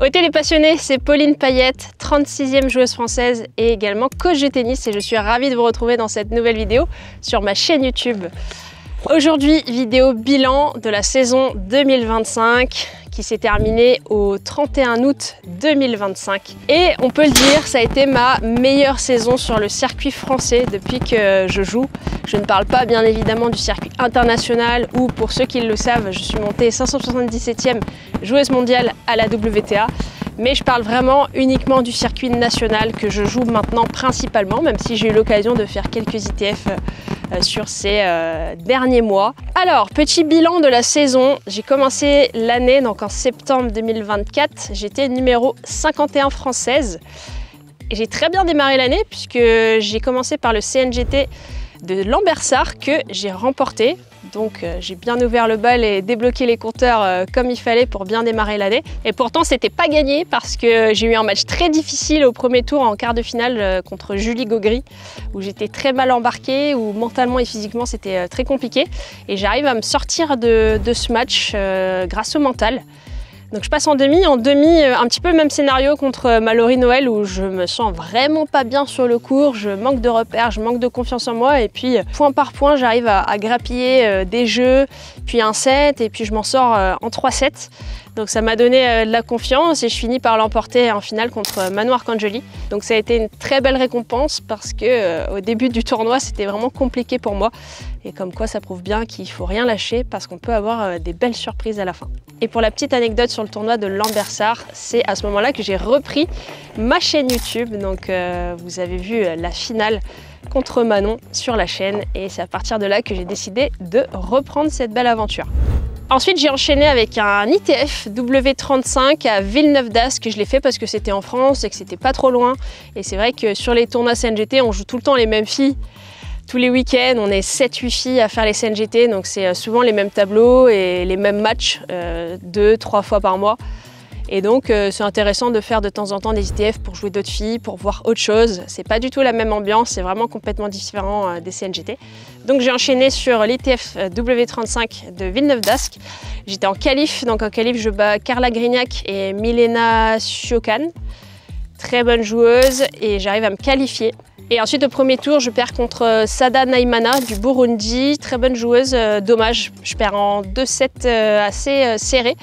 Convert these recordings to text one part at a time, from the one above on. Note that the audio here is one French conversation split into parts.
Au Thé des Passionnés, c'est Pauline Payette, 36e joueuse française et également coach de tennis, et je suis ravie de vous retrouver dans cette nouvelle vidéo sur ma chaîne YouTube. Aujourd'hui, vidéo bilan de la saison 2025 qui s'est terminée au 31 août 2025. Et on peut le dire, ça a été ma meilleure saison sur le circuit français depuis que je joue. Je ne parle pas bien évidemment du circuit international où, pour ceux qui le savent, je suis montée 577e joueuse mondiale à la WTA. Mais je parle vraiment uniquement du circuit national que je joue maintenant principalement, même si j'ai eu l'occasion de faire quelques ITF sur ces derniers mois. Alors, petit bilan de la saison. J'ai commencé l'année, donc en septembre 2024, j'étais numéro 51 française. Et j'ai très bien démarré l'année puisque j'ai commencé par le CNGT de Lambersart que j'ai remporté. Donc j'ai bien ouvert le bal et débloqué les compteurs comme il fallait pour bien démarrer l'année. Et pourtant c'était pas gagné parce que j'ai eu un match très difficile au premier tour en quart de finale contre Julie Gaugry, où j'étais très mal embarquée, où mentalement et physiquement c'était très compliqué. Et j'arrive à me sortir de ce match grâce au mental. Donc je passe en demi, un petit peu le même scénario contre Mallory Noël où je me sens vraiment pas bien sur le court, je manque de repères, je manque de confiance en moi, et puis point par point j'arrive à grappiller des jeux, puis un set, et puis je m'en sors en 3-7. Donc ça m'a donné de la confiance et je finis par l'emporter en finale contre Manu Arcangeli. Donc ça a été une très belle récompense parce que au début du tournoi c'était vraiment compliqué pour moi. Et comme quoi ça prouve bien qu'il ne faut rien lâcher parce qu'on peut avoir des belles surprises à la fin. Et pour la petite anecdote sur le tournoi de Lambersart, c'est à ce moment-là que j'ai repris ma chaîne YouTube. Donc vous avez vu la finale contre Manon sur la chaîne et c'est à partir de là que j'ai décidé de reprendre cette belle aventure. Ensuite, j'ai enchaîné avec un ITF W35 à Villeneuve-d'Ascq. Je l'ai fait parce que c'était en France et que c'était pas trop loin. Et c'est vrai que sur les tournois CNGT, on joue tout le temps les mêmes filles. Tous les week-ends, on est 7-8 filles à faire les CNGT. Donc c'est souvent les mêmes tableaux et les mêmes matchs 2-3 fois par mois. Et donc c'est intéressant de faire de temps en temps des ITF pour jouer d'autres filles, pour voir autre chose. C'est pas du tout la même ambiance, c'est vraiment complètement différent des CNGT. Donc j'ai enchaîné sur l'ITF W35 de Villeneuve-d'Ascq. J'étais en qualif, donc en qualif je bats Carla Grignac et Milena Siokan. Très bonne joueuse et j'arrive à me qualifier. Et ensuite au premier tour je perds contre Sada Naimana du Burundi, très bonne joueuse, dommage. Je perds en 2-7 assez serré,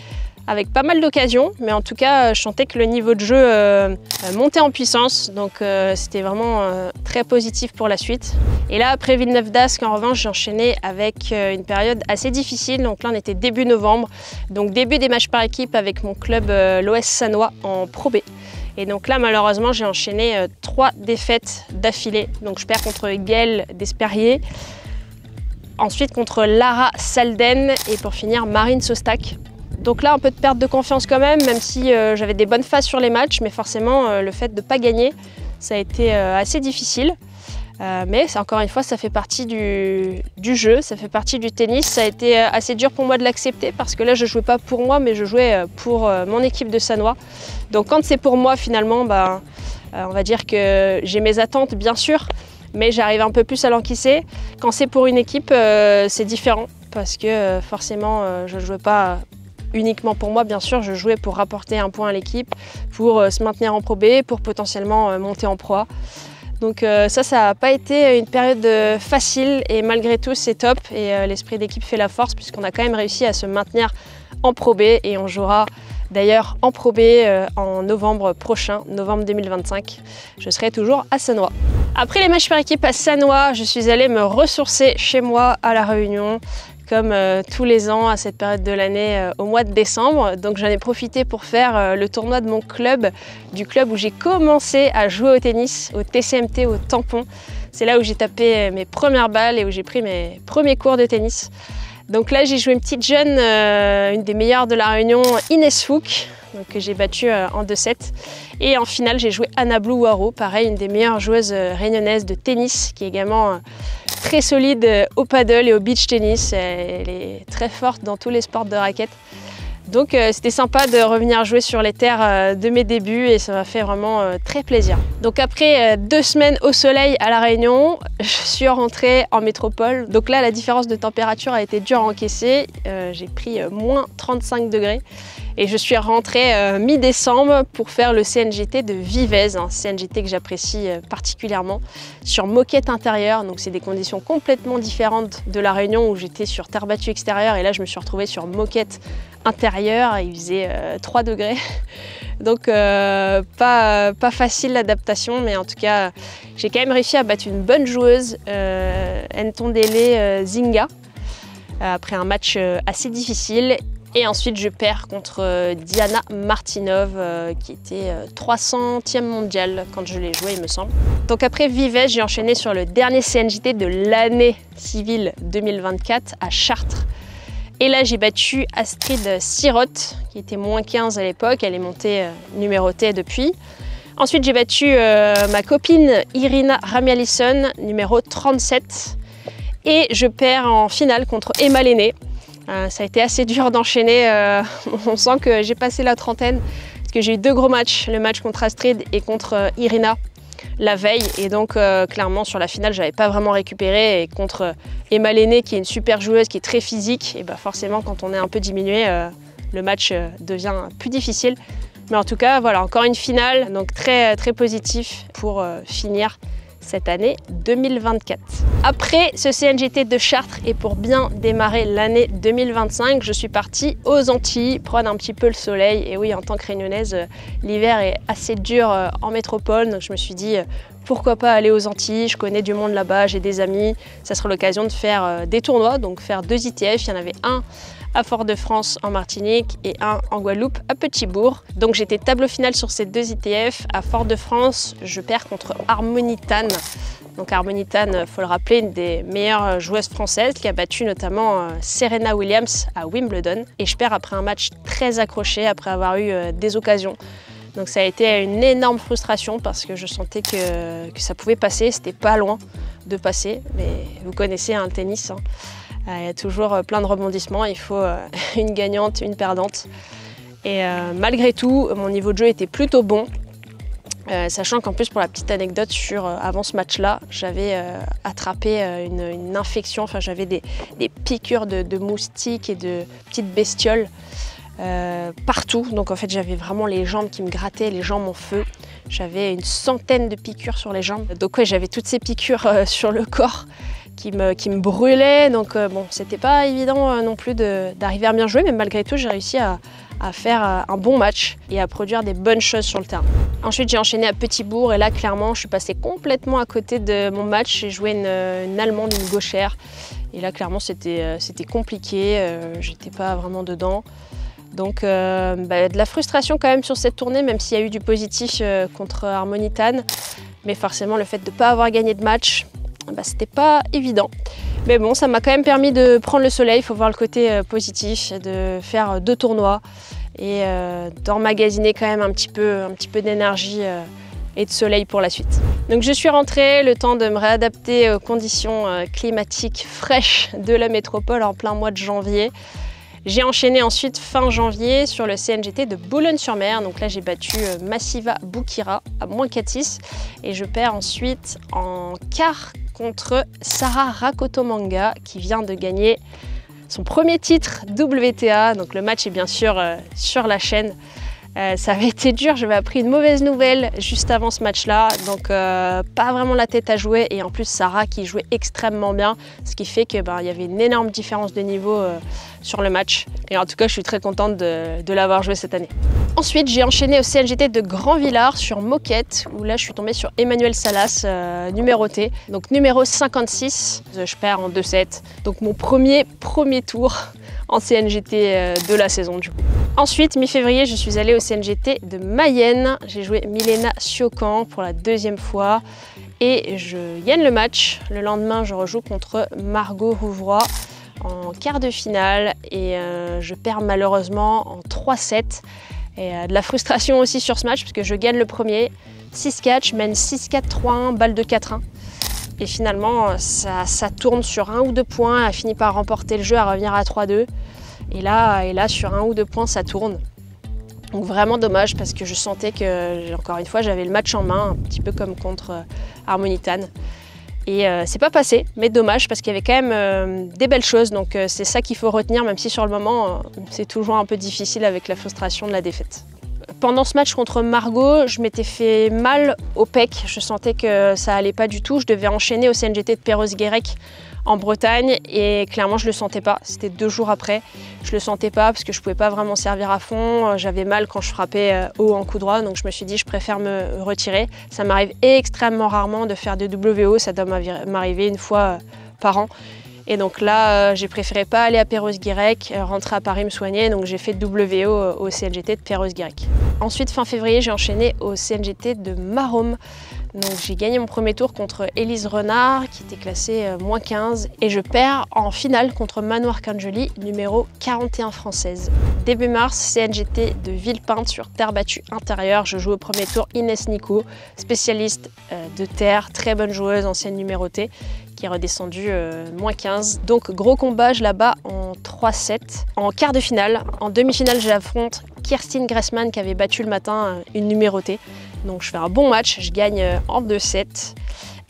avec pas mal d'occasions, mais en tout cas, je sentais que le niveau de jeu montait en puissance, donc c'était vraiment très positif pour la suite. Et là, après Villeneuve-d'Ascq, en revanche, j'ai enchaîné avec une période assez difficile. Donc là, on était début novembre, donc début des matchs par équipe avec mon club l'OS Sannois en Pro B. Et donc là, malheureusement, j'ai enchaîné 3 défaites d'affilée. Donc je perds contre Gaëlle Desperrier, ensuite contre Lara Salden et pour finir Marine Sostak. Donc là, un peu de perte de confiance quand même si j'avais des bonnes phases sur les matchs, mais forcément, le fait de ne pas gagner, ça a été assez difficile. Mais encore une fois, ça fait partie du jeu, ça fait partie du tennis. Ça a été assez dur pour moi de l'accepter parce que là, je ne jouais pas pour moi, mais je jouais pour mon équipe de Sannois. Donc quand c'est pour moi, finalement, on va dire que j'ai mes attentes, bien sûr, mais j'arrive un peu plus à l'encaisser. Quand c'est pour une équipe, c'est différent parce que forcément, je ne jouais pas uniquement pour moi, bien sûr, je jouais pour rapporter un point à l'équipe, pour se maintenir en Pro B, pour potentiellement monter en Pro A. Donc ça n'a pas été une période facile et malgré tout c'est top et l'esprit d'équipe fait la force puisqu'on a quand même réussi à se maintenir en Pro B et on jouera d'ailleurs en Pro B en novembre prochain, novembre 2025. Je serai toujours à Sannois. Après les matchs par équipe à Sannois, je suis allée me ressourcer chez moi à La Réunion, comme tous les ans à cette période de l'année au mois de décembre. Donc j'en ai profité pour faire le tournoi de mon club, du club où j'ai commencé à jouer au tennis, au TCMT, au tampon. C'est là où j'ai tapé mes premières balles et où j'ai pris mes premiers cours de tennis. Donc là j'ai joué une petite jeune, une des meilleures de La Réunion, Inès Fouque, que j'ai battue en 2-7. Et en finale j'ai joué Anna Blue Waro, pareil, une des meilleures joueuses réunionnaises de tennis, qui est également très solide au paddle et au beach tennis. Elle est très forte dans tous les sports de raquettes. Donc c'était sympa de revenir jouer sur les terres de mes débuts et ça m'a fait vraiment très plaisir. Donc après 2 semaines au soleil à La Réunion, je suis rentrée en métropole. Donc là la différence de température a été dure à encaisser. J'ai pris moins 35 degrés. Et je suis rentrée mi-décembre pour faire le CNJT de Vivez, un CNJT que j'apprécie particulièrement, sur moquette intérieure. Donc c'est des conditions complètement différentes de la Réunion où j'étais sur terre battue extérieure et là je me suis retrouvée sur moquette intérieure et il faisait 3 degrés. Donc pas facile l'adaptation, mais en tout cas j'ai quand même réussi à battre une bonne joueuse, Ntondele Zinga, après un match assez difficile. Et ensuite, je perds contre Diana Martinov, qui était 300e mondiale quand je l'ai joué, il me semble. Donc après Vivez, j'ai enchaîné sur le dernier CNJT de l'année civile 2024 à Chartres. Et là, j'ai battu Astrid Sirotte, qui était -15 à l'époque. Elle est montée numérotée depuis. Ensuite, j'ai battu ma copine Irina Ramialisson, numéro 37. Et je perds en finale contre Emma Lenné. Ça a été assez dur d'enchaîner, on sent que j'ai passé la trentaine parce que j'ai eu 2 gros matchs, le match contre Astrid et contre Irina la veille et donc clairement sur la finale j'avais pas vraiment récupéré et contre Emma Lenné qui est une super joueuse, qui est très physique et bah forcément quand on est un peu diminué le match devient plus difficile. Mais en tout cas voilà, encore une finale, donc très positif pour finir cette année 2024. Après ce CNJT de Chartres et pour bien démarrer l'année 2025, je suis partie aux Antilles prendre un petit peu le soleil. Et oui, en tant que réunionnaise, l'hiver est assez dur en métropole, donc je me suis dit pourquoi pas aller aux Antilles, je connais du monde là-bas, j'ai des amis, ça sera l'occasion de faire des tournois, donc faire 2 ITF, il y en avait un à Fort-de-France en Martinique et un en Guadeloupe à Petit-Bourg. Donc j'étais tableau final sur ces 2 ITF. À Fort-de-France, je perds contre Harmonitane. Donc Harmonitane, il faut le rappeler, une des meilleures joueuses françaises qui a battu notamment Serena Williams à Wimbledon. Et je perds après un match très accroché, après avoir eu des occasions. Donc ça a été une énorme frustration parce que je sentais que ça pouvait passer, c'était pas loin de passer. Mais vous connaissez le tennis, hein. Il y a toujours plein de rebondissements, il faut une gagnante, une perdante. Et malgré tout, mon niveau de jeu était plutôt bon. Sachant qu'en plus, pour la petite anecdote, avant ce match-là, j'avais attrapé une infection, enfin j'avais des piqûres de moustiques et de petites bestioles partout. Donc en fait, j'avais vraiment les jambes qui me grattaient, les jambes en feu. J'avais une centaine de piqûres sur les jambes. Donc ouais, j'avais toutes ces piqûres sur le corps qui me brûlaient. Donc bon, c'était pas évident non plus d'arriver à bien jouer, mais malgré tout, j'ai réussi à faire un bon match et à produire des bonnes choses sur le terrain. Ensuite, j'ai enchaîné à Petit-Bourg et là, clairement, je suis passée complètement à côté de mon match. J'ai joué une Allemande, une gauchère. Et là, clairement, c'était compliqué. J'étais pas vraiment dedans. Donc, de la frustration quand même sur cette tournée, même s'il y a eu du positif contre Harmonitane. Mais forcément, le fait de ne pas avoir gagné de match, c'était pas évident. Mais bon, ça m'a quand même permis de prendre le soleil, il faut voir le côté positif, de faire 2 tournois et d'emmagasiner quand même un petit peu d'énergie et de soleil pour la suite. Donc je suis rentrée, le temps de me réadapter aux conditions climatiques fraîches de la métropole en plein mois de janvier. J'ai enchaîné ensuite fin janvier sur le CNJT de Boulogne-sur-Mer. Donc là, j'ai battu Massiva Boukira à -4-6 et je perds ensuite en quart contre Sarah Rakotomanga qui vient de gagner son premier titre WTA. Donc le match est bien sûr sur la chaîne. Ça avait été dur, j'avais appris une mauvaise nouvelle juste avant ce match-là, donc pas vraiment la tête à jouer et en plus Sarah qui jouait extrêmement bien, ce qui fait qu'il y avait une énorme différence de niveau sur le match. Et en tout cas, je suis très contente de l'avoir joué cette année. Ensuite, j'ai enchaîné au CNJT de Grand-Villard sur moquette, où là je suis tombée sur Emmanuel Salas, numéroté, donc numéro 56. Je perds en 2-7, donc mon premier tour en CNJT de la saison du coup. Ensuite, mi-février, je suis allée au CNJT de Mayenne. J'ai joué Milena Siocan pour la 2e fois et je gagne le match. Le lendemain, je rejoue contre Margot Rouvroy en quart de finale et je perds malheureusement en 3-7. Et de la frustration aussi sur ce match puisque je gagne le premier, 6-4, je mène 6-4, 3-1, balle de 4-1. Et finalement, ça tourne sur 1 ou 2 points, elle finit par remporter le jeu, à revenir à 3-2. Et là, sur 1 ou 2 points, ça tourne. Donc vraiment dommage parce que je sentais que, encore une fois, j'avais le match en main, un petit peu comme contre Harmonitane. Et c'est pas passé, mais dommage parce qu'il y avait quand même des belles choses. Donc c'est ça qu'il faut retenir, même si sur le moment, c'est toujours un peu difficile avec la frustration de la défaite. Pendant ce match contre Margot, je m'étais fait mal au pec. Je sentais que ça allait pas du tout. Je devais enchaîner au CNGT de Perros-Guirec en Bretagne et clairement je le sentais pas. C'était 2 jours après. Je le sentais pas parce que je pouvais pas vraiment servir à fond. J'avais mal quand je frappais haut en coup droit, donc je me suis dit je préfère me retirer. Ça m'arrive extrêmement rarement de faire des WO, ça doit m'arriver 1 fois par an. Et donc là, j'ai préféré pas aller à Perros-Guirec, rentrer à Paris me soigner, donc j'ai fait WO au CNGT de Perros-Guirec. Ensuite, fin février, j'ai enchaîné au CNGT de Maromme. Donc j'ai gagné mon premier tour contre Élise Renard, qui était classée -15, et je perds en finale contre Manoir Canjoli, numéro 41 française. Début mars, CNGT de Villepinte sur terre battue intérieure. Je joue au premier tour Inès Nico, spécialiste de terre, très bonne joueuse, ancienne numérotée, qui est redescendue -15. Donc gros combat, je la bats en 3-7. En quart de finale, en demi-finale, j'affronte Kirstine Gressman qui avait battu le matin une numérotée. Donc je fais un bon match, je gagne en 2-7.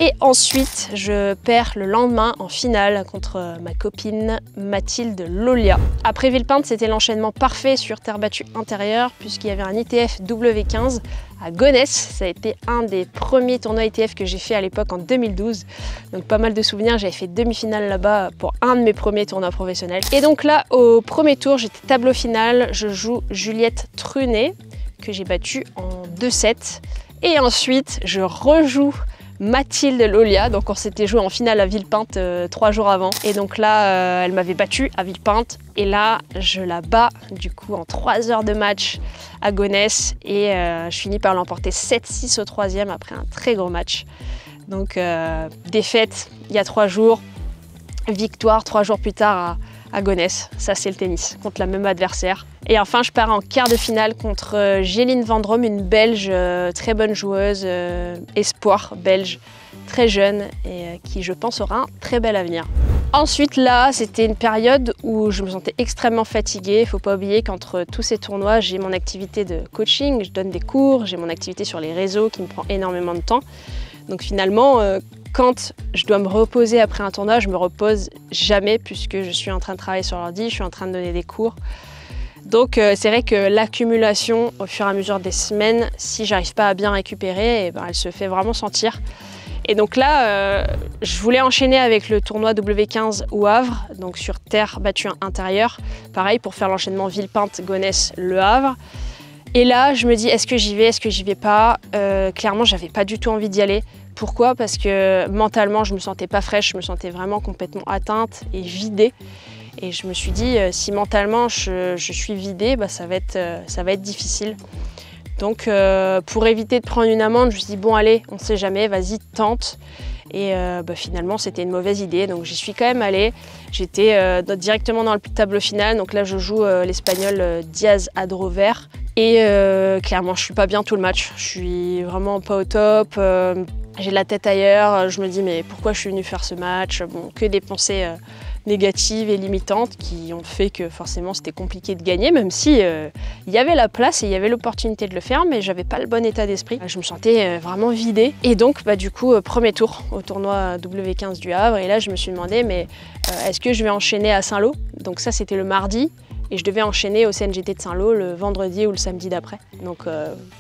Et ensuite, je perds le lendemain en finale contre ma copine Mathilde Lolia. Après Villepinte, c'était l'enchaînement parfait sur terre battue intérieure puisqu'il y avait un ITF W15 à Gonesse. Ça a été un des premiers tournois ITF que j'ai fait à l'époque en 2012. Donc pas mal de souvenirs, j'avais fait demi-finale là-bas pour un de mes premiers tournois professionnels. Et donc là, au premier tour, j'étais tableau final, je joue Juliette Trunet que j'ai battue en 2-7. Et ensuite, je rejoue Mathilde Lolia, donc on s'était joué en finale à Villepinte 3 jours avant. Et donc là, elle m'avait battue à Villepinte. Et là, je la bats du coup en 3 heures de match à Gonesse. Et je finis par l'emporter 7-6 au 3e après un très gros match. Donc défaite il y a 3 jours, victoire 3 jours plus tard à Gonesse. Ça, c'est le tennis, contre la même adversaire. Et enfin, je pars en quart de finale contre Géline Vendrome, une Belge, très bonne joueuse, espoir belge, très jeune et qui, je pense, aura un très bel avenir. Ensuite, là, c'était une période où je me sentais extrêmement fatiguée. Il ne faut pas oublier qu'entre tous ces tournois, j'ai mon activité de coaching, je donne des cours, j'ai mon activité sur les réseaux qui me prend énormément de temps. Donc finalement, quand je dois me reposer après un tournoi, je me repose jamais puisque je suis en train de travailler sur l'ordi, je suis en train de donner des cours. Donc c'est vrai que l'accumulation au fur et à mesure des semaines, si j'arrive pas à bien récupérer, eh ben, elle se fait vraiment sentir. Et donc là, je voulais enchaîner avec le tournoi W15 au Havre, donc sur terre battue intérieure. Pareil pour faire l'enchaînement Villepinte, Gonesse, Le Havre. Et là, je me dis, est-ce que j'y vais, est-ce que j'y vais pas? Clairement, j'avais pas du tout envie d'y aller. Pourquoi? Parce que mentalement, je me sentais pas fraîche, je me sentais vraiment complètement atteinte et vidée. Et je me suis dit, si mentalement je suis vidée, bah, ça va être difficile. Donc pour éviter de prendre une amende, je me suis dit, bon allez, on ne sait jamais, vas-y, tente. Et bah, finalement, c'était une mauvaise idée. Donc j'y suis quand même allée. J'étais directement dans le tableau final. Donc là, je joue l'Espagnol Diaz Adrover. Et clairement, je suis pas bien tout le match. Je suis vraiment pas au top. J'ai la tête ailleurs. Je me dis, mais pourquoi je suis venue faire ce match? Bon, que des pensées négatives et limitantes qui ont fait que forcément c'était compliqué de gagner, même si il y avait la place et il y avait l'opportunité de le faire, mais j'avais pas le bon état d'esprit. Je me sentais vraiment vidée. Et donc bah, du coup, premier tour au tournoi W15 du Havre. Et là, je me suis demandé, mais est-ce que je vais enchaîner à Saint-Lô? Donc ça, c'était le mardi. Et je devais enchaîner au CNGT de Saint-Lô le vendredi ou le samedi d'après, donc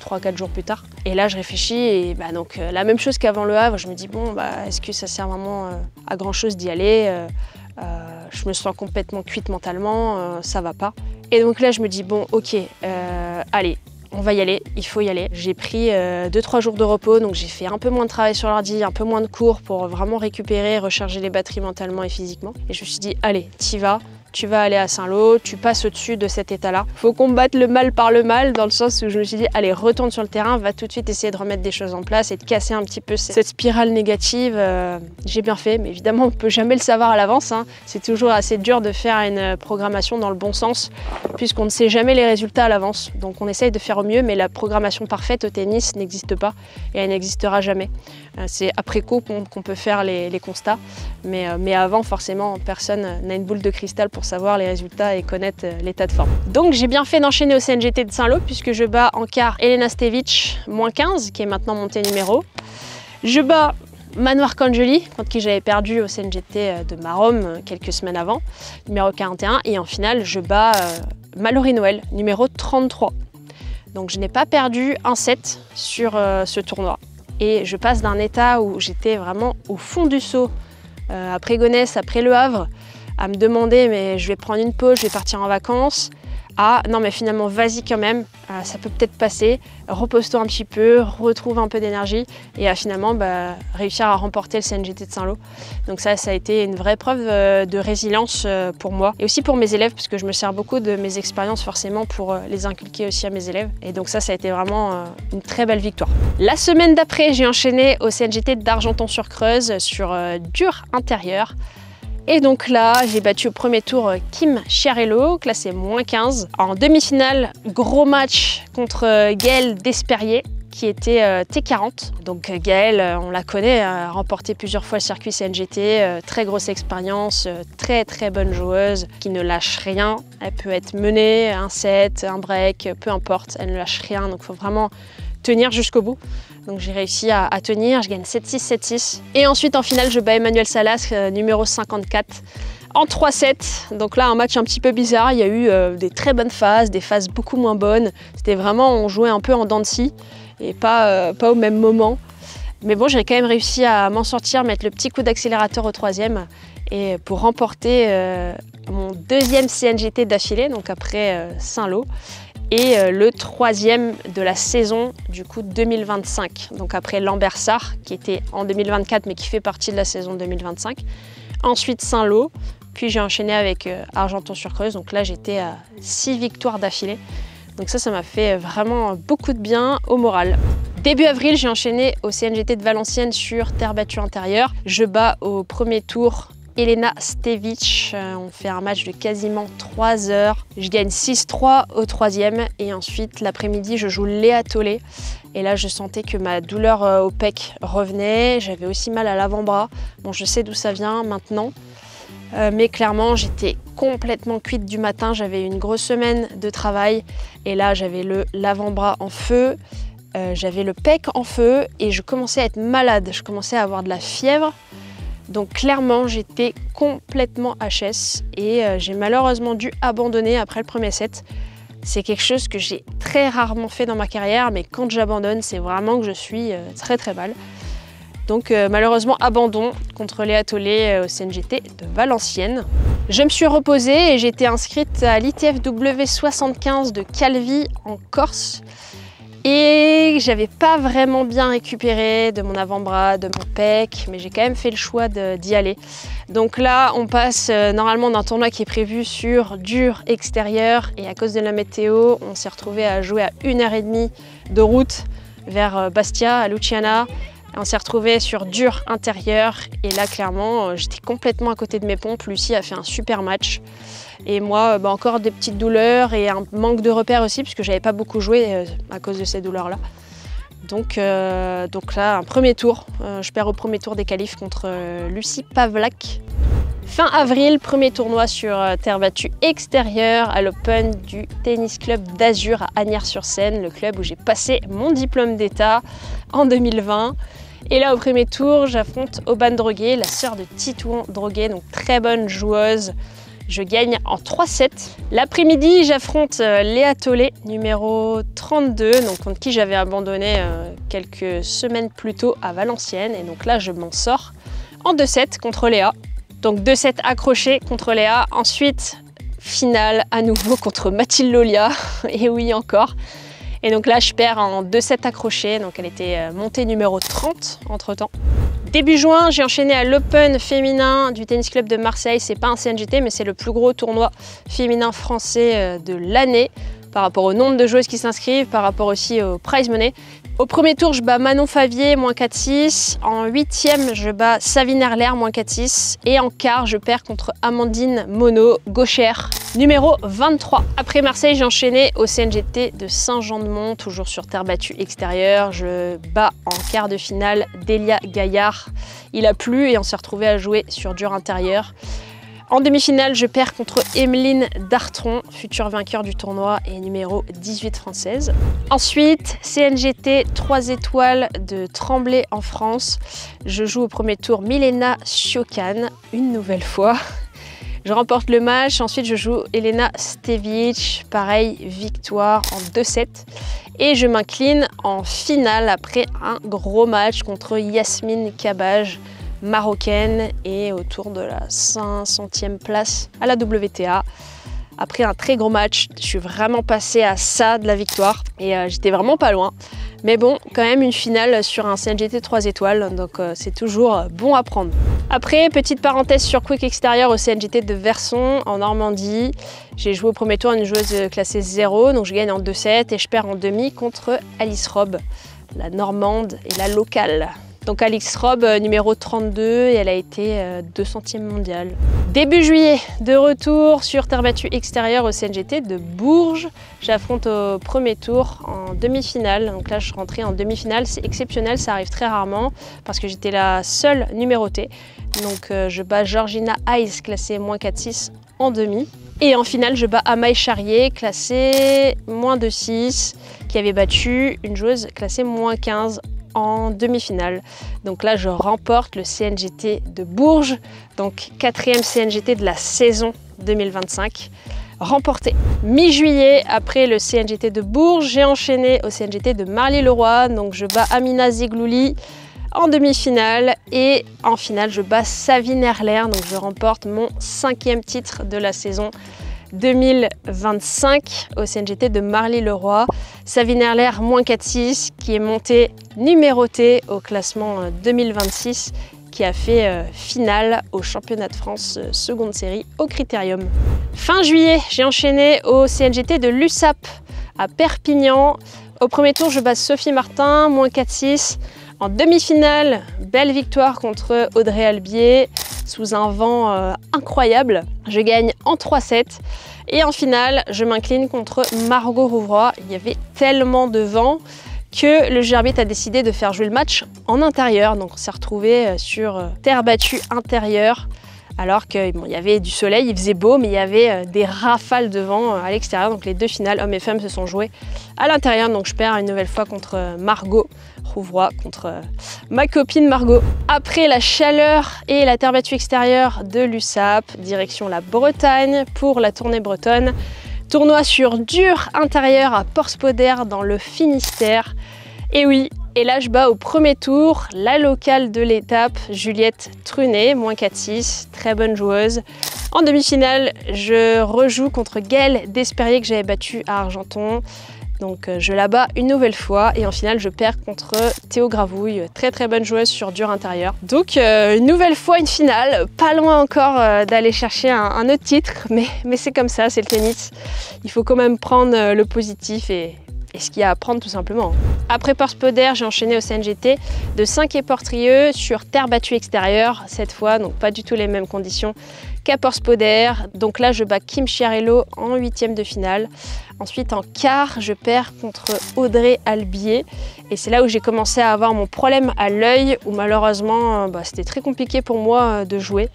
3-4 jours plus tard. Et là, je réfléchis et bah, donc, la même chose qu'avant le Havre, je me dis, bon, bah, est-ce que ça sert vraiment à grand-chose d'y aller? Je me sens complètement cuite mentalement, ça va pas. Et donc là, je me dis, bon, ok, allez, on va y aller, il faut y aller. J'ai pris 2-3 jours de repos, donc j'ai fait un peu moins de travail sur l'ordi, un peu moins de cours pour vraiment récupérer, recharger les batteries mentalement et physiquement. Et je me suis dit, allez, t'y vas. Tu vas aller à Saint-Lô, tu passes au-dessus de cet état-là. Il faut combattre le mal par le mal, dans le sens où je me suis dit, allez, retourne sur le terrain, va tout de suite essayer de remettre des choses en place et de casser un petit peu cette spirale négative. J'ai bien fait, mais évidemment, on ne peut jamais le savoir à l'avance, hein. C'est toujours assez dur de faire une programmation dans le bon sens, puisqu'on ne sait jamais les résultats à l'avance. Donc on essaye de faire au mieux, mais la programmation parfaite au tennis n'existe pas et elle n'existera jamais. C'est après coup qu'on peut faire les constats, mais avant, forcément, personne n'a une boule de cristal pour savoir les résultats et connaître l'état de forme. Donc j'ai bien fait d'enchaîner au CNGT de Saint-Lô puisque je bats en quart Elena Stevic, -15, qui est maintenant montée numéro. Je bats Manoir Kangeli, contre qui j'avais perdu au CNGT de Maromme quelques semaines avant, numéro 41. Et en finale, je bats Mallory Noël, numéro 33. Donc je n'ai pas perdu un set sur ce tournoi. Et je passe d'un état où j'étais vraiment au fond du seau, après Gonesse, après Le Havre, à me demander mais je vais prendre une pause, je vais partir en vacances, à non mais finalement vas-y quand même, ça peut peut-être passer, repose-toi un petit peu, retrouve un peu d'énergie et à finalement réussir à remporter le CNGT de Saint-Lô. Donc ça a été une vraie preuve de résilience pour moi et aussi pour mes élèves parce que je me sers beaucoup de mes expériences forcément pour les inculquer aussi à mes élèves et donc ça a été vraiment une très belle victoire. La semaine d'après, j'ai enchaîné au CNGT d'Argenton-sur-Creuse sur dur intérieur. Et donc là, j'ai battu au premier tour Kim Chiarello, classé -15. En demi-finale, gros match contre Gaëlle Despérier, qui était T40. Donc Gaëlle, on la connaît, a remporté plusieurs fois le circuit CNGT, très grosse expérience, très bonne joueuse, qui ne lâche rien. Elle peut être menée, un set, un break, peu importe, elle ne lâche rien, donc il faut vraiment tenir jusqu'au bout. Donc j'ai réussi à tenir, je gagne 7-6, 7-6. Et ensuite en finale, je bats Emmanuel Salas, numéro 54, en 3-7. Donc là, un match un petit peu bizarre. Il y a eu des très bonnes phases, des phases beaucoup moins bonnes. C'était vraiment, on jouait un peu en dents de scie et pas au même moment. Mais bon, j'ai quand même réussi à m'en sortir, mettre le petit coup d'accélérateur au troisième et pour remporter mon deuxième CNGT d'affilée, donc après Saint-Lô. Et le troisième de la saison du coup 2025, donc après Lambersart qui était en 2024 mais qui fait partie de la saison 2025. Ensuite Saint-Lô, puis j'ai enchaîné avec Argenton-sur-Creuse, donc là j'étais à 6 victoires d'affilée. Donc ça m'a fait vraiment beaucoup de bien au moral. Début avril, j'ai enchaîné au CNGT de Valenciennes sur terre battue intérieure. Je bats au premier tour Elena Stevic, on fait un match de quasiment 3 heures. Je gagne 6-3 au troisième et ensuite l'après-midi je joue Léa Tollet. Et là je sentais que ma douleur au pec revenait, j'avais aussi mal à l'avant-bras. Bon, je sais d'où ça vient maintenant, mais clairement j'étais complètement cuite du matin, j'avais une grosse semaine de travail et là j'avais l'avant-bras en feu, j'avais le pec en feu et je commençais à être malade, je commençais à avoir de la fièvre. Donc clairement, j'étais complètement HS et j'ai malheureusement dû abandonner après le premier set. C'est quelque chose que j'ai très rarement fait dans ma carrière, mais quand j'abandonne, c'est vraiment que je suis très mal. Donc malheureusement, abandon contre Léa Tollet au CNGT de Valenciennes. Je me suis reposée et j'ai été inscrite à l'ITFW 75 de Calvi en Corse. Et j'avais pas vraiment bien récupéré de mon avant-bras, de mon pec, mais j'ai quand même fait le choix d'y aller. Donc là, on passe normalement d'un tournoi qui est prévu sur dur extérieur et à cause de la météo, on s'est retrouvé à jouer à 1h30 de route vers Bastia, à Luciana. On s'est retrouvé sur dur intérieur et là, clairement, j'étais complètement à côté de mes pompes. Lucie a fait un super match. Et moi, encore des petites douleurs et un manque de repères aussi, puisque j'avais pas beaucoup joué à cause de ces douleurs-là. Donc là, un premier tour. Je perds au premier tour des qualifs contre Lucie Pavlak. Fin avril, premier tournoi sur terre battue extérieure à l'Open du Tennis Club d'Azur à Asnières-sur-Seine, le club où j'ai passé mon diplôme d'état en 2020. Et là, au premier tour, j'affronte Aubane Droguet, la sœur de Titouan Droguet, donc très bonne joueuse. Je gagne en 3-7. L'après-midi, j'affronte Léa Tollet, numéro 32, donc contre qui j'avais abandonné quelques semaines plus tôt à Valenciennes. Et donc là, je m'en sors en 2-7 contre Léa. Donc 2-7 accrochés contre Léa. Ensuite, finale à nouveau contre Mathilde Lolia. Et oui, encore. Et donc là, je perds en 2-7 accrochés. Donc elle était montée numéro 30 entre-temps. Début juin, j'ai enchaîné à l'Open féminin du Tennis Club de Marseille. C'est pas un CNGT, mais c'est le plus gros tournoi féminin français de l'année par rapport au nombre de joueuses qui s'inscrivent, par rapport aussi au prize money. Au premier tour, je bats Manon Favier, -4-6. En 8e, je bats Savine Erler, -4-6. Et en quart, je perds contre Amandine Monod, gauchère, numéro 23. Après Marseille, j'ai enchaîné au CNGT de Saint-Jean-de-Mont, toujours sur terre battue extérieure. Je bats en quart de finale Delia Gaillard. Il a plu et on s'est retrouvé à jouer sur dur intérieur. En demi-finale, je perds contre Emeline Dartron, future vainqueur du tournoi et numéro 18 française. Ensuite, CNGT 3 étoiles de Tremblay en France. Je joue au premier tour Milena Siokan, une nouvelle fois. Je remporte le match, ensuite je joue Elena Stevic, pareil, victoire en 2-7. Et je m'incline en finale après un gros match contre Yasmine Kabaj, marocaine, et autour de la 500e place à la WTA. Après un très gros match, je suis vraiment passée à ça de la victoire et j'étais vraiment pas loin. Mais bon, quand même une finale sur un CNGT 3 étoiles, donc c'est toujours bon à prendre. Après, petite parenthèse sur Quick Extérieur au CNGT de Verson en Normandie. J'ai joué au premier tour une joueuse classée 0, donc je gagne en 2-7 et je perds en demi contre Alice Robb, la normande et la locale. Donc Alice Robb, numéro 32, et elle a été 200e mondiale. Début juillet, de retour sur terre battue extérieure au CNGT de Bourges. J'affronte au premier tour en demi-finale. Donc là, je suis rentrée en demi-finale. C'est exceptionnel, ça arrive très rarement parce que j'étais la seule numérotée. Donc je bats Georgina Hayes, classée -4-6 en demi. Et en finale, je bats Amaï Charrier, classée -2-6, qui avait battu une joueuse classée -15 en demi-finale. Donc là, je remporte le CNGT de Bourges, donc 4e CNGT de la saison 2025, remporté. Mi-juillet, après le CNGT de Bourges, j'ai enchaîné au CNGT de Marly-le-Roi, donc je bats Amina Zeglouli en demi-finale et en finale, je bats Savine Erler, donc je remporte mon 5e titre de la saison 2025 au CNGT de Marly-le-Roi. Savine Erler, -4-6, qui est montée numérotée au classement 2026, qui a fait finale au championnat de France seconde série au Critérium. Fin juillet, j'ai enchaîné au CNGT de l'USAP à Perpignan. Au premier tour, je bats Sophie Martin, -4-6. En demi-finale, belle victoire contre Audrey Albier sous un vent incroyable. Je gagne en 3-7 et en finale, je m'incline contre Margot Rouvroy. Il y avait tellement de vent que le juge arbitre a décidé de faire jouer le match en intérieur. Donc on s'est retrouvé sur terre battue intérieure alors qu'il y avait du soleil, il faisait beau, mais il y avait des rafales de vent à l'extérieur. Donc les deux finales, hommes et femmes, se sont jouées à l'intérieur. Donc je perds une nouvelle fois contre Margot Rouvroy, contre ma copine Margot. Après la chaleur et la terre battue extérieure de l'USAP, direction la Bretagne pour la tournée bretonne. Tournoi sur dur intérieur à Porspoder dans le Finistère. Et oui, et là je bats au premier tour la locale de l'étape, Juliette Trunet, -4-6, très bonne joueuse. En demi-finale, je rejoue contre Gaëlle Despérier que j'avais battue à Argenton. Donc je la bats une nouvelle fois et en finale je perds contre Théo Gravouille, très bonne joueuse sur dur intérieur. Donc une nouvelle fois une finale, pas loin encore d'aller chercher un autre titre, mais c'est comme ça, c'est le tennis. Il faut quand même prendre le positif et ce qu'il y a à prendre tout simplement. Après Porspoder, j'ai enchaîné au CNGT de Saint-Quay-Portrieux sur terre battue extérieure cette fois, donc pas du tout les mêmes conditions qu'à Porspoder. Donc là, je bats Kim Chiarello en 8e de finale. Ensuite, en quart, je perds contre Audrey Albier. Et c'est là où j'ai commencé à avoir mon problème à l'œil, où malheureusement, c'était très compliqué pour moi de jouer.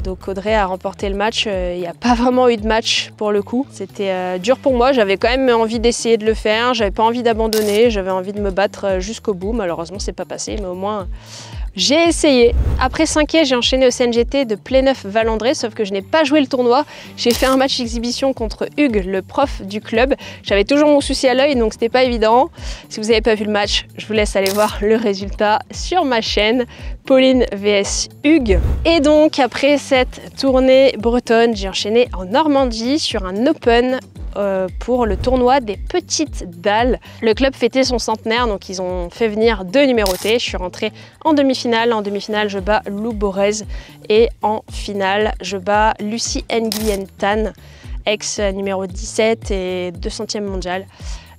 Donc Audrey a remporté le match, il n'y a pas vraiment eu de match pour le coup. C'était dur pour moi, j'avais quand même envie d'essayer de le faire, j'avais pas envie d'abandonner, j'avais envie de me battre jusqu'au bout. Malheureusement c'est pas passé, mais au moins j'ai essayé. Après 5e, j'ai enchaîné au CNGT de Pléneuf-Valandré, sauf que je n'ai pas joué le tournoi. J'ai fait un match exhibition contre Hugues, le prof du club. J'avais toujours mon souci à l'œil, donc c'était pas évident. Si vous n'avez pas vu le match, je vous laisse aller voir le résultat sur ma chaîne, Pauline vs Hugues. Et donc, après cette tournée bretonne, j'ai enchaîné en Normandie sur un Open pour le tournoi des petites dalles. Le club fêtait son centenaire, donc ils ont fait venir 2 numérotés. Je suis rentrée en demi-finale. En demi-finale, je bats Lou Borez. Et en finale, je bats Lucie Nguyen Tan, ex numéro 17 et 200e mondiale.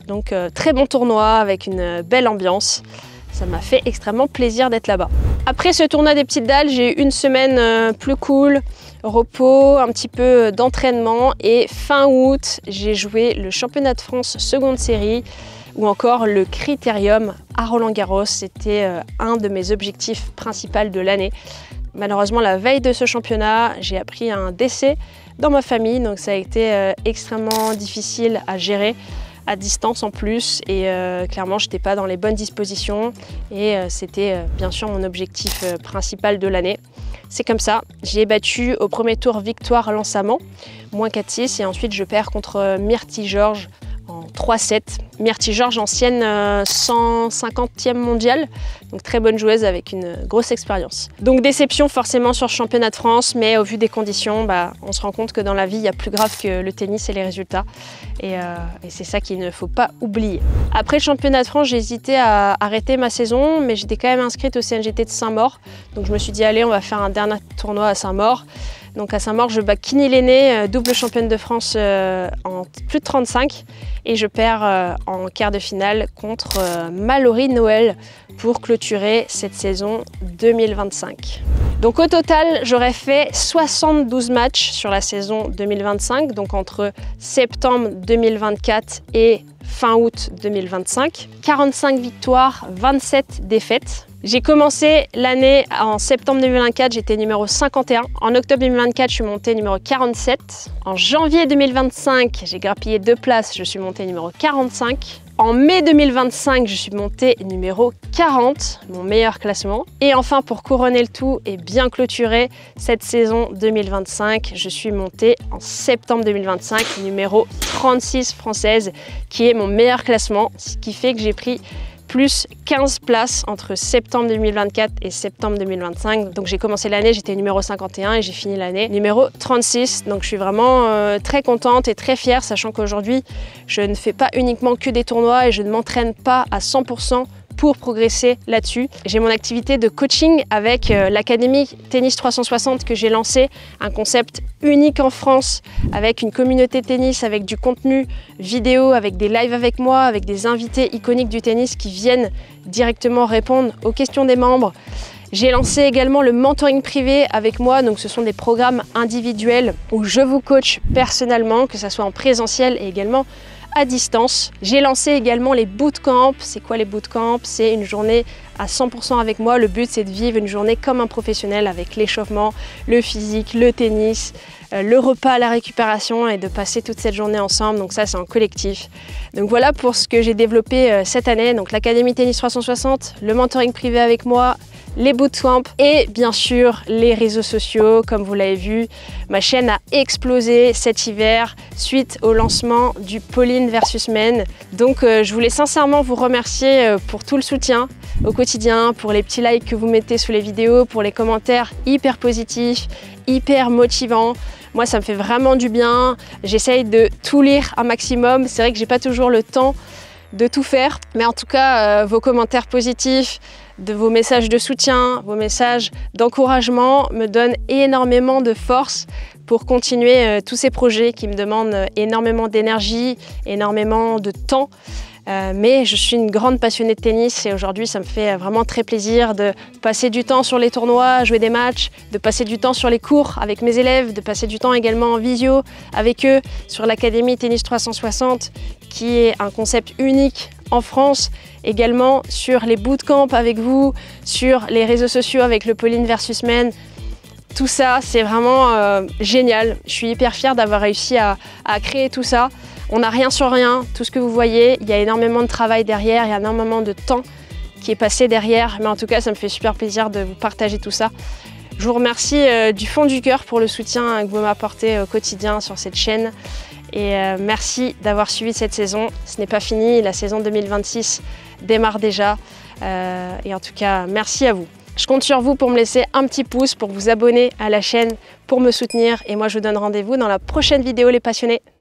Donc très bon tournoi avec une belle ambiance. Ça m'a fait extrêmement plaisir d'être là-bas. Après ce tournoi des petites dalles, j'ai eu une semaine plus cool, repos, un petit peu d'entraînement, et fin août, j'ai joué le championnat de France seconde série ou encore le Critérium à Roland-Garros. C'était un de mes objectifs principaux de l'année. Malheureusement, la veille de ce championnat, j'ai appris un décès dans ma famille, donc ça a été extrêmement difficile à gérer à distance en plus, et clairement je n'étais pas dans les bonnes dispositions, et c'était bien sûr mon objectif principal de l'année. C'est comme ça, j'ai battu au premier tour victoire Lens-Amand, -4-6, et ensuite je perds contre Myrtille Georges en 3-7. Myrtille Georges, ancienne 150e mondiale, donc très bonne joueuse avec une grosse expérience. Donc déception forcément sur le championnat de France, mais au vu des conditions, on se rend compte que dans la vie, il y a plus grave que le tennis et les résultats. Et c'est ça qu'il ne faut pas oublier. Après le championnat de France, j'ai hésité à arrêter ma saison, mais j'étais quand même inscrite au CNJT de Saint-Maur. Donc je me suis dit, allez, on va faire un dernier tournoi à Saint-Maur. Donc à Saint-Maur, je bats Kini Lenné, double championne de France en plus de 35, et je perds en quart de finale contre Mallory Noël pour clôturer cette saison 2025. Donc au total, j'aurais fait 72 matchs sur la saison 2025, donc entre septembre 2024 et fin août 2025. 45 victoires, 27 défaites. J'ai commencé l'année en septembre 2024, j'étais numéro 51. En octobre 2024, je suis montée numéro 47. En janvier 2025, j'ai grappillé 2 places, je suis montée numéro 45. En mai 2025, je suis montée numéro 40, mon meilleur classement. Et enfin, pour couronner le tout et bien clôturer cette saison 2025, je suis montée en septembre 2025, numéro 36 française, qui est mon meilleur classement, ce qui fait que j'ai pris plus 15 places entre septembre 2024 et septembre 2025. Donc j'ai commencé l'année, j'étais numéro 51 et j'ai fini l'année numéro 36. Donc je suis vraiment très contente et très fière, sachant qu'aujourd'hui, je ne fais pas uniquement que des tournois et je ne m'entraîne pas à 100% pour progresser là-dessus. J'ai mon activité de coaching avec l'Académie Tennis 360 que j'ai lancé, un concept unique en France, avec une communauté tennis, avec du contenu vidéo, avec des lives avec moi, avec des invités iconiques du tennis qui viennent directement répondre aux questions des membres. J'ai lancé également le mentoring privé avec moi, donc ce sont des programmes individuels où je vous coach personnellement, que ce soit en présentiel et également à distance. J'ai lancé également les bootcamps. C'est quoi les bootcamps? C'est une journée à 100% avec moi. Le but, c'est de vivre une journée comme un professionnel avec l'échauffement, le physique, le tennis, le repas, la récupération, et de passer toute cette journée ensemble. Donc ça, c'est en collectif. Donc voilà pour ce que j'ai développé cette année. Donc l'Académie Tennis 360, le mentoring privé avec moi, les bootcamps et bien sûr les réseaux sociaux. Comme vous l'avez vu, ma chaîne a explosé cet hiver suite au lancement du Pauline versus Men. Donc je voulais sincèrement vous remercier pour tout le soutien au quotidien, pour les petits likes que vous mettez sous les vidéos, pour les commentaires hyper positifs, hyper motivants. Moi, ça me fait vraiment du bien. J'essaye de tout lire un maximum. C'est vrai que j'ai pas toujours le temps de tout faire, mais en tout cas, vos commentaires positifs, vos messages de soutien, vos messages d'encouragement me donnent énormément de force pour continuer tous ces projets qui me demandent énormément d'énergie, énormément de temps. Mais je suis une grande passionnée de tennis et aujourd'hui ça me fait vraiment très plaisir de passer du temps sur les tournois, jouer des matchs, de passer du temps sur les cours avec mes élèves, de passer du temps également en visio avec eux sur l'Académie Tennis 360 qui est un concept unique en France, également sur les bootcamps avec vous, sur les réseaux sociaux avec le Pauline versus Men. Tout ça, c'est vraiment génial. Je suis hyper fière d'avoir réussi à créer tout ça. On n'a rien sur rien, tout ce que vous voyez, il y a énormément de travail derrière, il y a énormément de temps qui est passé derrière, mais en tout cas, ça me fait super plaisir de vous partager tout ça. Je vous remercie du fond du cœur pour le soutien que vous m'apportez au quotidien sur cette chaîne. Et merci d'avoir suivi cette saison. Ce n'est pas fini, la saison 2026 démarre déjà. Et en tout cas, merci à vous. Je compte sur vous pour me laisser un petit pouce, pour vous abonner à la chaîne, pour me soutenir. Et moi, je vous donne rendez-vous dans la prochaine vidéo, les passionnés.